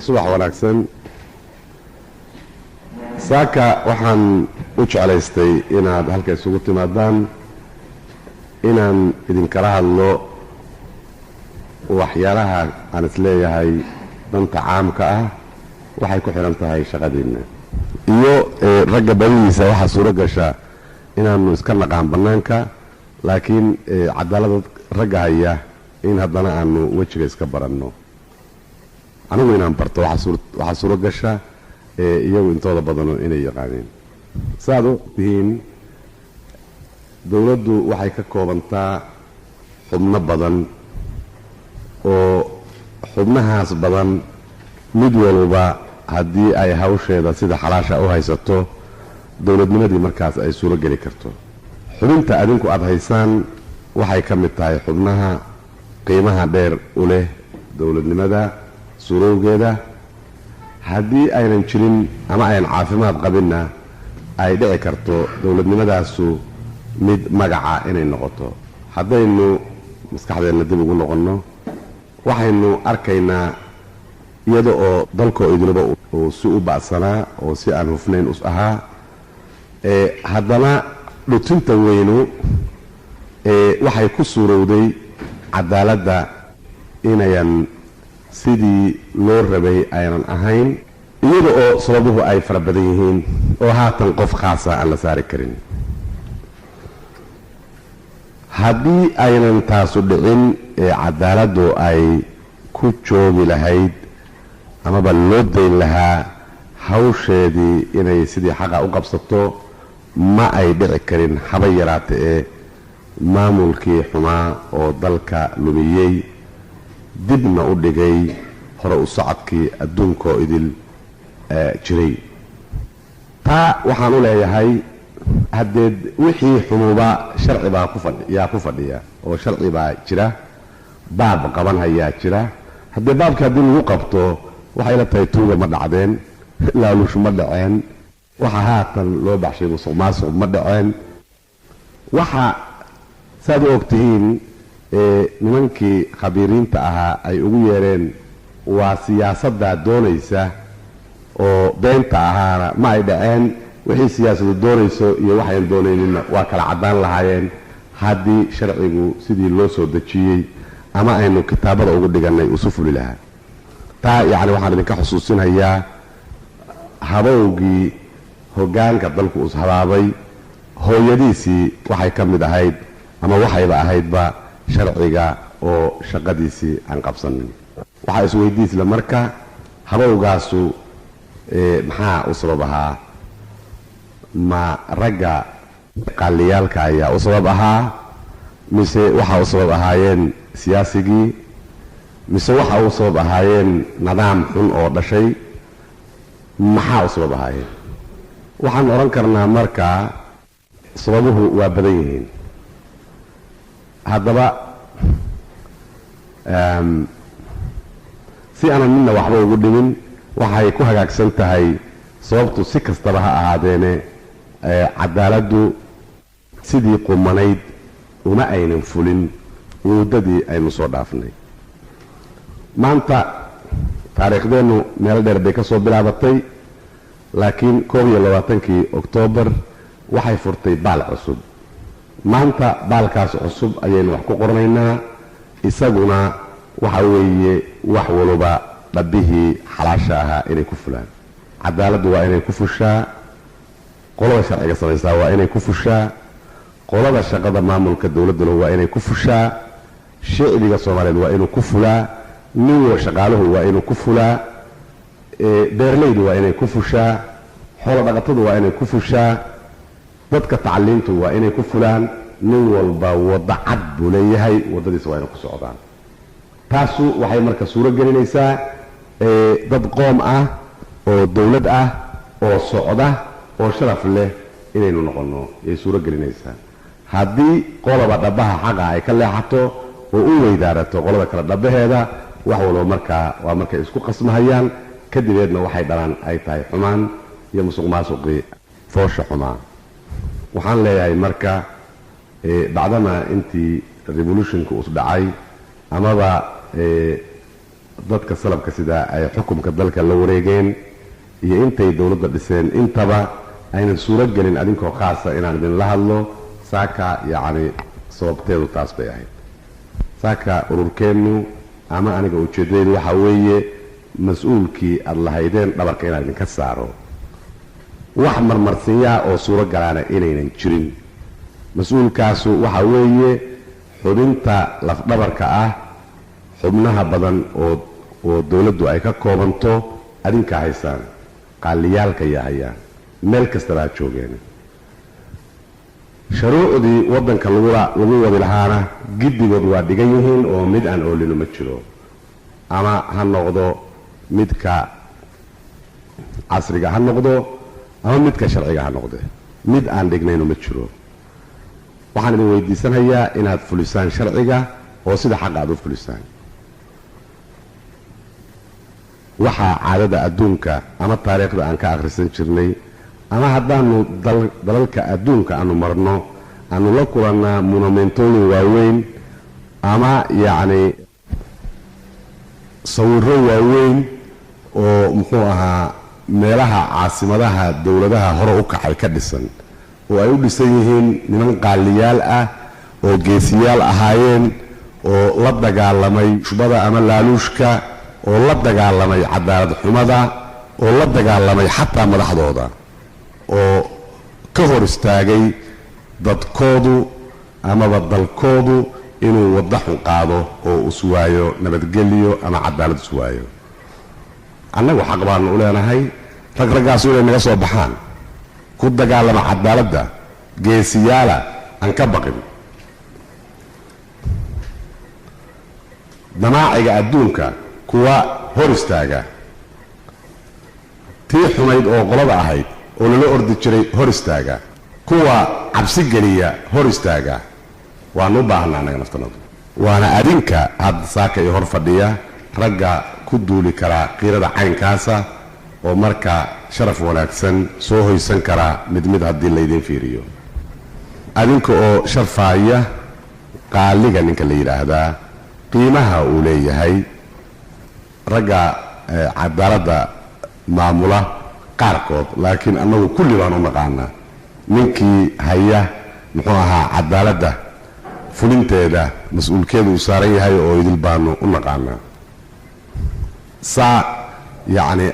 subax wanaagsan. saaka waxaan u jeclaystay inaad halka isugu timaadaan inaan idinkala hadlo waxyaalaha aan isleeyahay danta caamka ah waxay ku xiran tahay shaqadiina iyo ragga badidiisa waxaa suuro gasha inaanu iska naqaan bannaanka laakiin cadaalada ragga haya in haddana aanu wejiga iska baranno anigu inaan barto waxaa suuro gasha iyagu intooda badano inay yaqaaneen saad u tihiin dawladdu waxay ka koobantaa xubno badan oo xubnahaas badan mid walba haddii ay hawsheeda sida xalaasha u haysato dawladnimadii markaas ay suuro geli karto xubinta adinku aad haysaan waxay ka mid tahay xubnaha qiimaha dheer u leh dawladnimada suurowgeeda haddii aynan jirin ama aynan caafimaad qabinna ay dhici karto dawladnimadaasu mid magaca inay noqoto haddaynu maskaxdeenna dib ugu noqonno waxaynu arkaynaa iyada oo dalkoo idinaba uu si u ba'sanaa oo si aan hufnayn us ahaa haddana dhutinta weynu waxay ku suurowday cadaaladda inayan sidii loo rabay aynan ahayn iyada oo sababuhu ay fara badan yihiin oo haatan qof khaasa aan la saari karin haddii aynan taasu dhicin cadaaladdu ay ku joogi lahayd amaba loo dayn lahaa hawsheedii inay sidii xaqa u qabsato ma ay dhici karin haba yaraata ee maamulkii xumaa oo dalka lumiyey dibna u dhigay hore u socodkii adduunkoo idil jiray taa waxaan u leeyahay haddeed wixii xumuuba sharci baa ku fadhiya oo sharci baa jira baab qaban hayaa jira haddee baabka haddii lagu qabto waxay la tahay tuuga ma dhacdeen laaluush ma dhaceen waxa haatan loo baxshay musuq maasuq ma dhaceen waxa saad u ogtihiin nimankii khabiiriinta ahaa ay ugu yeereen waa siyaasadda doonaysa oo beenta ahaana ma ay dhaceen wixii siyaasadu doonayso iyo waxayn doonayninna waa kala caddaan lahaayeen haddii sharcigu sidii loo soo dejiyey ama aynu kitaabada ugu dhigannay usu fuli lahaa taa yacni waxaan idinka xusuusinayaa habowgii hoggaanka dalku ushabaabay hooyadiisii waxay ka mid ahayd ama waxayba ahaydba sharciga oo shaqadiisii aan qabsanin waxaa isweydiisla marka habowgaasu maxaa u sabab ahaa ma ragga qaaliyaalka ayaa u sabab ahaa mise waxaa u sabab ahaayeen siyaasigii mise waxaa u sabab ahaayeen nidaam xun oo dhashay maxaa u sabab ahaayeen waxaan odhan karnaa markaa sababuhu waa badan yihiin haddaba si aanan midna waxba ugu dhimin waxay ku hagaagsan tahay sababtu si kastaba ha ahaadeene cadaaladdu sidii qumanayd uma aynan fulin muddadii aynu soo dhaafnay maanta taariikhdeennu meel dheer bay ka soo bilaabatay laakiin 21 oktoobar waxay furtay baal cusub maanta baalkaas cusub ayaynu wax ku qornaynaa isaguna waxa weeye wax walba dhabbihii xalaasha ahaa inay ku fulaan cadaaladdu waa inay ku fushaa qolada sharciga samaysaa waa inay ku fushaa qolada shaqada maamulka dawladduna waa inay ku fushaa shicbiga soomaaliyeed waa inuu ku fulaa nin shaqaaluhu waa inuu ku fulaa beerleydu waa inay ku fushaa xoolo dhaqatadu waa inay ku fushaa dadka tacliintu waa inay ku fulaan nin walba waddo cad buu leeyahay waddadiisa waa inay ku socdaan taasu waxay marka suuro gelinaysaa dad qoom ah oo dawlad ah oo socda oo sharaf leh inaynu noqonno yay suuro gelinaysaa haddii qolaba dhabbaha xaqa ay ka leexato oo u weydaarato qolada kale dhabbaheeda wax walba markaa waa markay isku qasmahayaan kadibeedna waxay dhalaan ay tahay xumaan iyo musuq maasuqii foosha xumaan waxaan leeyahay marka bacdama intii revolutionka us dhacay amaba dadka salabka sida ay xukunka dalka la wareegeen iyo intay dawladda dhiseen intaba aynan suuro gelin adinkoo khaasa inaan idinla hadlo saaka yacni sababteedu taas bay ahayd saaka ururkeennu ama aniga ujeedadeedu waxaa weeye mas-uulkii aad lahaydeen dhabarka inaan idinka saaro wax marmarsiinyaa oo suuro galaana inaynan jirin mas-uulkaasu waxaa weeye xubinta lafdhabarka ah xubnaha badan oo dawladdu ay ka koobanto adinka haysaan qaaliyaalka yaa hayaan meel kastaba ha joogeen shuruucdii waddanka lagu wadi lahaana giddigood waa dhigan yihiin oo mid aan oolino ma jiro ama ha noqdo midka casriga ha noqdo ama midka sharciga ha noqde mid aan dhignayno ma jiro waxaan idin weydiisanayaa inaad fulisaan sharciga oo sida xaq aad u fulisaan waxaa caadada adduunka ama taariikhda aan ka akhrisan jirnay ama haddaanu dalalka adduunka aanu marno aanu la kulannaa monumentooyin waaweyn ama yacni sawirro waaweyn oo muxuu ahaa meelaha caasimadaha dawladaha hore u kacay ka dhisan oo ay u dhisan yihiin niman qaaliyaal ah oo geesiyaal ahaayeen oo la dagaalamay shubada ama laaluushka oo la dagaalamay cadaalad xumada oo la dagaalamay xataa madaxdooda oo ka hor istaagay dadkoodu amaba dalkoodu inuu waddo xun qaado oo iswaayo nabadgelyo ama cadaalad iswaayo annagu xaq baanu u leenahay raggaasu inay naga soo baxaan ku dagaalama cadaaladda geesiyaala aan ka baqin damaaciga adduunka kuwa hor istaaga tii xumayd oo qolada ahayd oo lala ordi jiray hor istaaga kuwa cabsi geliya hor istaaga waanu u baahanaa annaga naftanadu waana adinka hadda saaka iyo hor fadhiya ragga ku duuli karaa qiirada caynkaasa oo marka sharaf wanaagsan soo hoysan karaa mid haddii laydin fiiriyo adinka oo sharfaaya qaaliga ninka la yidhaahdaa qiimaha uu leeyahay ragga cadaaladda maamula qaarkood laakiin annagu kulli baan u naqaanaa ninkii haya muxuu ahaa cadaaladda fulinteeda mas-uulkeedu uu saaran yahay oo idil baanu u naqaanaa saa yacni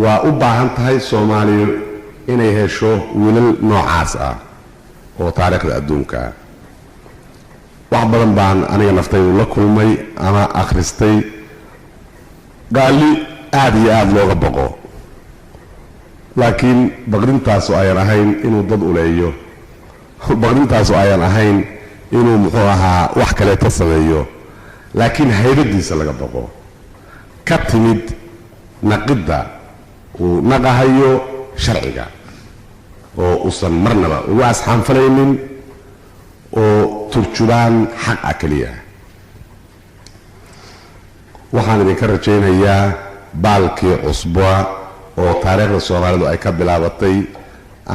waa u baahan tahay soomaaliya inay hesho wiilal noocaas ah oo taariikhda adduunka ah wax badan baan aniga naftaydu la kulmay ama akhristay qaali aad iyo aad looga baqo laakiin baqrintaasu ayaan ahayn inuu dad uleeyo baqrintaasu ayaan ahayn inuu muxuu ahaa wax kaleeto sameeyo laakiin haybadiisa laga baqo ka timid naqidda uu naqahayo sharciga oo uusan marnaba ugu asxaanfalaynin oo turjubaan xaq ah keliya waxaan idinka rajaynayaa baalkii cusba oo taariikhda soomaalidu ay ka bilaabatay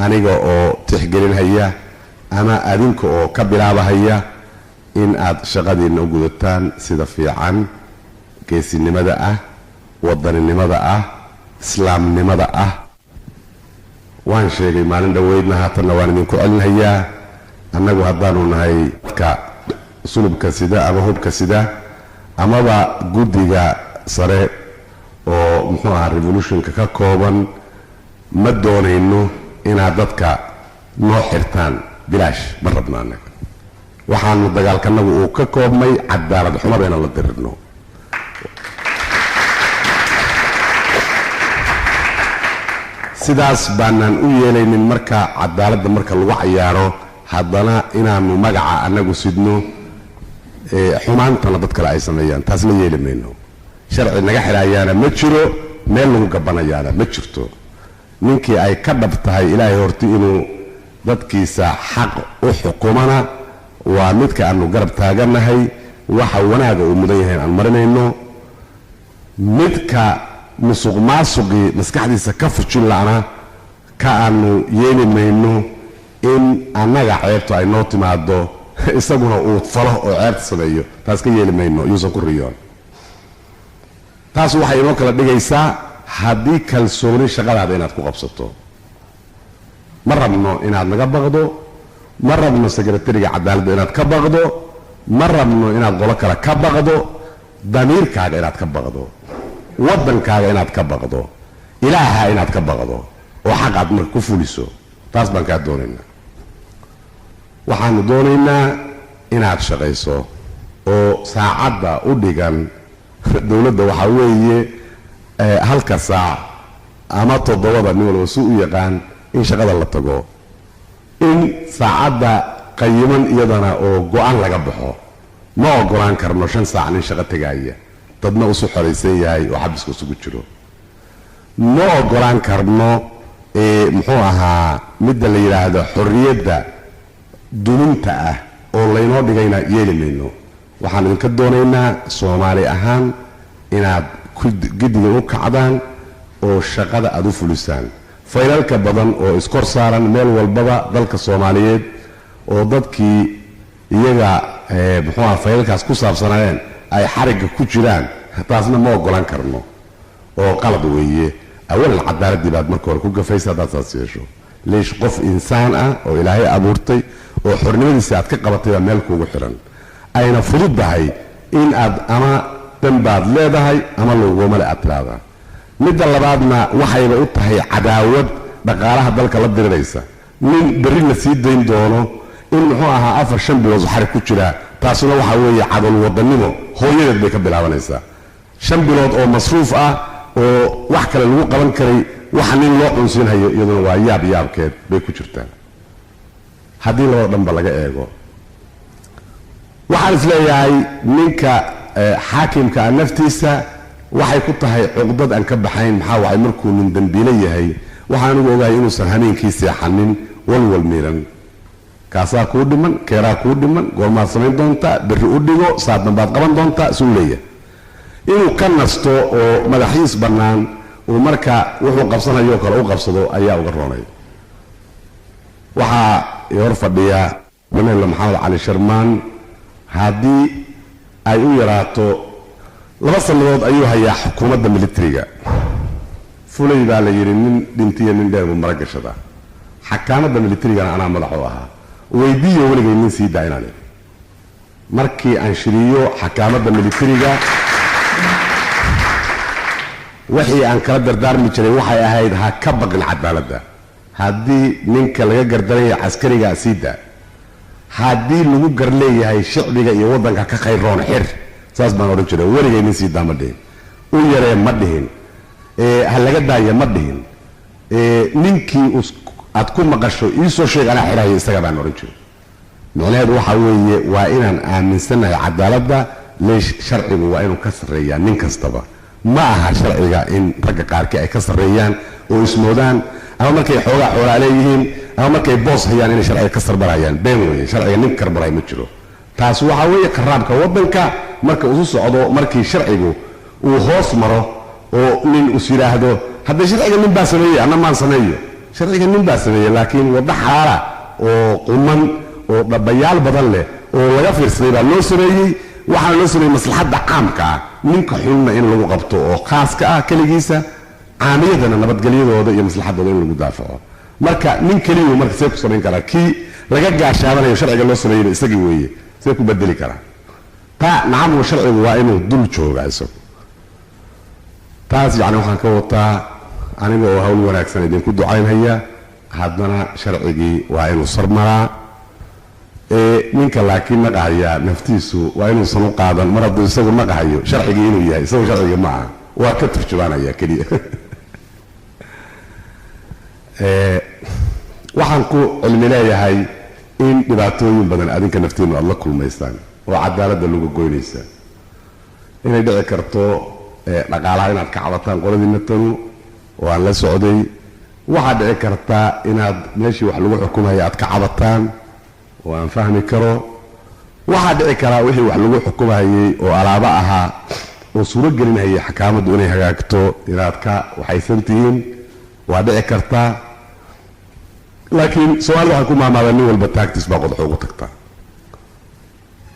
aniga oo tixgelinhaya ama adinka oo ka bilaabahaya in aad shaqadiinna u gudataan sida fiican geesinimada ah wadaninimada ah islaamnimada ah waan sheegay maalin dhoweydna haatanna waan idinku celinhayaa annagu haddaanu nahay dadka sulubka sida ama hubka sida amaba guddiga sare oo muxuu ahaa revolutionka ka kooban ma doonayno inaad dadka noo xirtaan bilaash ma rabno annaga waxaanu dagaalkanagu uu ka koobmay cadaalad xumada inaan la dirirno sidaas baanaan u yeelaynin marka cadaaladda marka lagu cayaaro haddana inaanu magaca annagu sidno xumaantana dad kale ay sameeyaan taas la yeeli mayno sharci naga xidhaayaana ma jiro meel lagu gabanayaana ma jirto ninkii ay ka dhab tahay ilaahay horti inuu dadkiisa xaq u xukumana waa midka aanu garab taaganahay waxa wanaaga uu mudan yahay aan marinayno midka musuq maasuqii maskaxdiisa ka fujin la'ana ka aanu yeeli mayno in annaga ceebto ay noo timaado isaguna uu falo oo ceebta sameeyo taas ka yeeli mayno yuusan ku riyoon taas waxay inoo kala dhigaysaa haddii kalsooni shaqadaada inaad ku qabsato ma rabno inaad naga baqdo ma rabno sekretariga cadaaladda inaad ka baqdo ma rabno inaad qolo kale ka baqdo damiirkaaga inaad ka baqdo waddankaaga inaad ka baqdo ilaaha inaad ka baqdo oo xaq aad marka ku fuliso taas baan kaa doonaynaa waxaanu doonaynaa inaad shaqayso oo saacadda u dhigan dowladda waxaa weeye halka saac ama 7 nin walba si u yaqaan in shaqada la tago in saacadda qayiman iyadana oo go'aan laga baxo ma ogolaan karno 5 saac nin shaqo tagaaya dadna usu xoraysan yahay oo xabiska isugu jiro ma ogolaan karno muxuu ahaa midda la yiraahdo xorriyadda duminta ah oo laynoo dhigayna yeelimayno waxaan idinka doonaynaa Soomaali ahaan inaad gidiga u kacdaan oo shaqada aad u fulisaan faylalka badan oo iskor saaran meel walbaba dalka Soomaaliyeed oo dadkii iyaga muxuu ahaa faylalkaas ku saabsanayeen ay xariga ku jiraan taasna ma ogolaan karno oo qalad weeye awalan cadaaladii baad marka hore ku gafaysaa daasaas yeesho leesh qof insaan ah oo ilaahay abuurtay oo xornimadiisa aad ka qabatay meel kuugu xiran ayna fududahay in aad ama dambaad leedahay ama laguma la atraada midda labaadna waxayba u tahay cadaawad dhaqaalaha dalka la diriraysa nin bari la sii dayn doono in muxuu ahaa 4-5 bilood xarig ku jira taasuna waxa weeye cadal wadanimo hooyadeed bay ka bilaabanaysaa 5 bilood oo masruuf ah oo wax kale lagu qaban karay wax nin loo cunsiinayo iyaduna waa yaabkeed bay ku jirtaa haddii loo dhanba laga eego waxaan isleeyahay ninka xaakimka naftiisa waxay ku tahay cuqdad aan ka baxayn maxaa waxay markuu nin dambiile yahay waxaan ugu ogahay inuusan habeenkii seexanin walwal miiran kaasaa kuu dhiman keeraa kuu dhiman goormaad samayn doontaa berri u dhigo saaddan baad qaban doontaa isuu leeyahay inuu ka nasto oo madaxiis bannaan uu marka wuxuu qabsanayo kale u qabsado ayaa uga roonay waxaa hor fadhiya madaxweyne maxamed cali sharmaan haddii ay u yaraato 2 sanadood ayuu hayaa xukuumadda militariga fulay baa la yiri nin dhintiya nin dheer u maragashada xakaamada militarigana anaa madax u ahaa weydiiyo waligay nin sii daaynaanay markii aan shiriyo xakaamada militariga wixii aan kala dardaarmi jiray waxay ahayd ha ka baqin cadaaladda haddii ninka laga gardaraya askariga siida haddii lagu garleeyahay shicbiga iyo wadanka ka khayroon xir saas baan oran jiray waligay nin sii daamadeen u yaree ma dhihin ha laga daayo ma dhihin ninkii aad ku maqasho ii soo sheeg anaa xirayo isaga baan oran jiray macnaheedu waxa weeye waa inaan aaminsanahay cadaaladda leesh sharcigu waa inuu ka sarreeyaa nin kastaba ma aha sharciga in ragga qaarkii ay ka sarreeyaan oo ismoodaan ama markay xoogaa xoolaa leeyihiin ama markay boos hayaan inay sharciga ka sarbarayaan been weeye sharciga nin karbaray ma jiro taas waxa weeye qaraabka waddanka marka uu socdo markii sharcigu uu hoos maro oo nin u yiraahdo hadda sharciga nin baa sameeyay ana maan sameeyo sharciga nin baa sameeyay laakiin wada xalaala oo quman oo dhabayaal badan leh oo laga fiirsaday baa loo sameeyay waxaan loo sameeyay maslaxadda caamka ninka xulna in lagu qabto oo khaaska ah kaligiisa caamiyadana nabadgelyadooda iyo maslaxadooda in lagu daafaco marka nin kaliya marka see ku samayn kara kii laga gaashaabanayo sharciga loo sameeyay isagii weeye see ku bedeli kara ta nacam sharcigu waa inuu dul jooga isagu taas yani waxaan ka wataa aniga oo hawl wanaagsan idinku ducaynaya haddana sharcigii waa inuu sarmaraa ninka laakiin naqahaya naftiisu waa inuusan u qaadan mar hadduu isagu naqahayo sharcigii inuu yahay isagu sharciga ma aha waa ka turjumaanaya keliya waxaan ku cilmi leeyahay in dhibaatooyin badan adinka naftiinu aad la kulmaysaan oo cadaaladda lagu goynaysa inay dhici karto dhaqaalaha inaad ka cabataan qoladiina tanu oo aan la socday waxaa dhici karta inaad meeshii wax lagu xukumaya aad ka cabataan oo aan fahmi karo waxaa dhici karaa wixii wax lagu xukumayay oo alaabo ahaa oo suuro gelinayay xakaamaddu inay hagaagto inaad ka waxaysan tihiin waa dhici kartaa laakiin Soomaalidu waxay ku maamaadaan nin walba taagtiis baa qodox ugu tagtaa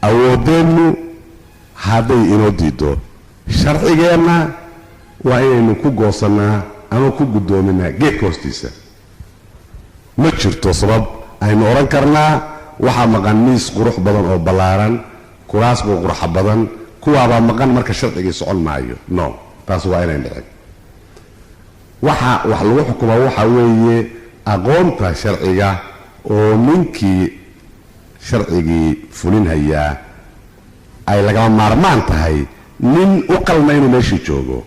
awoodeennu hadday inoo diido sharcigeenna وإنه كوجو صنع أنا كوجو دومنا جيت كوستيسا ما شرتو سبب أي نوران كرنا وحا مغنيس قروح بدن أو بلاران كراس قروح بدن كوا با مغن مركز شرطي سؤال معايو نو تاسو وين عندك waxa wax lagu xukumo waxa weeye aqoonta sharciga oo ninkii sharcigii fulinaya ay laga maarmaan tahay nin u qalma inuu meesha joogo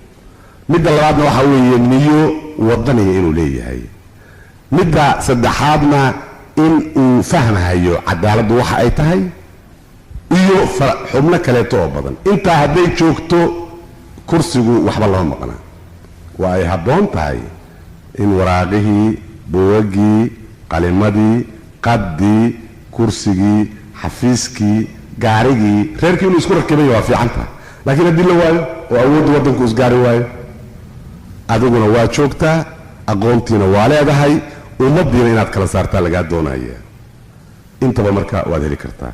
midda labaadna waxa weeye niyo wadaniga inuu leeyahay midda saddexaadna in uu fahmayo cadaaladdu waxa ay tahay iyo xubno kale oo badan inta haday joogto kursigu waxba lama maqna وأي هبون تاي إن وراغه بوغي قلمدي قدي كرسي حفيزكي غاريغي غير كي نسكر كبي وافي عنها لكن ادي له وايو واود ودن كوس غاري وايو ادغنا وا جوجتا اقونتينا waa leedahay ummadina inaad kala saartaa laga doonaya intaba marka waad heli kartaa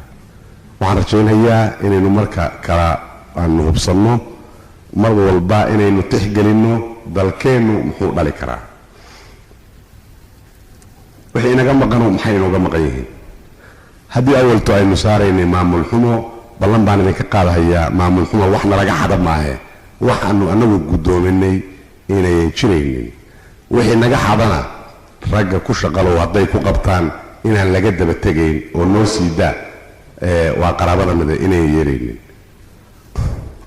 waxaan rajaynayaa inaynu marka kala aan hubsano mar walba inaynu tixgelino dalkeenu muxuu dhali karaa wixii inaga maqano maxay inooga maqan yihiin haddii awalto aynu saaraynay maamul xumo ballan baan idinka qaadahayaa maamul xumo waxna laga xada maahe waxaanu anagu guddoominay inayan jiraynin wixii naga xadana ragga ku shaqalow hadday ku qabtaan inaan laga daba tegayn oo noo siidaa waa qaraabada mid inayan yeeraynin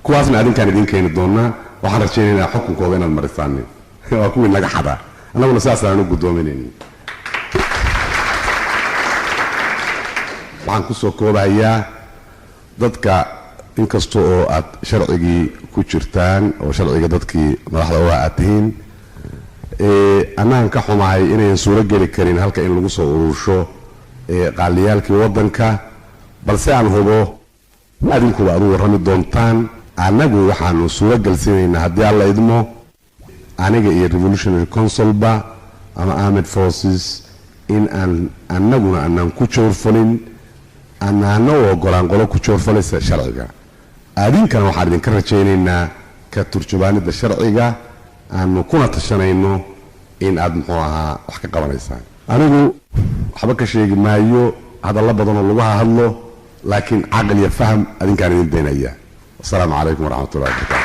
kuwaasna adinkaan idin keeni doonaa waxaan rajaynaynaa xukunkooda inaad marisaanin waa kuwii naga xadaa annaguna saasaan u guddoominaynin waxaan ku soo koobayaa dadka inkasta oo aad sharcigii ku jirtaan oo sharciga dadkii madaxda u aad tihiin annaan ka xumahay inayan suuro geli karin halka in lagu soo urursho qaaliyaalkii waddanka balse aan hubo adinkuba aad u warrami doontaan anagu waxaanu suuro galsinaynaa haddii alla idmo aniga iyo revolutionary councilba ama armed forces in aan annaguna aanan ku joorfalin anaana u ogolaan qolo ku joorfalaysa sharciga adinkana waxaan idinka rajaynaynaa ka turjubaanida sharciga aanu kuna tashanayno in aad muxuu ahaa wax ka qabanaysaan anigu waxba ka sheegi maayo hadalla badan oo lagu hadlo laakiin caqli iyo faham adinkaan idin daynaya السلام عليكم ورحمة الله وبركاته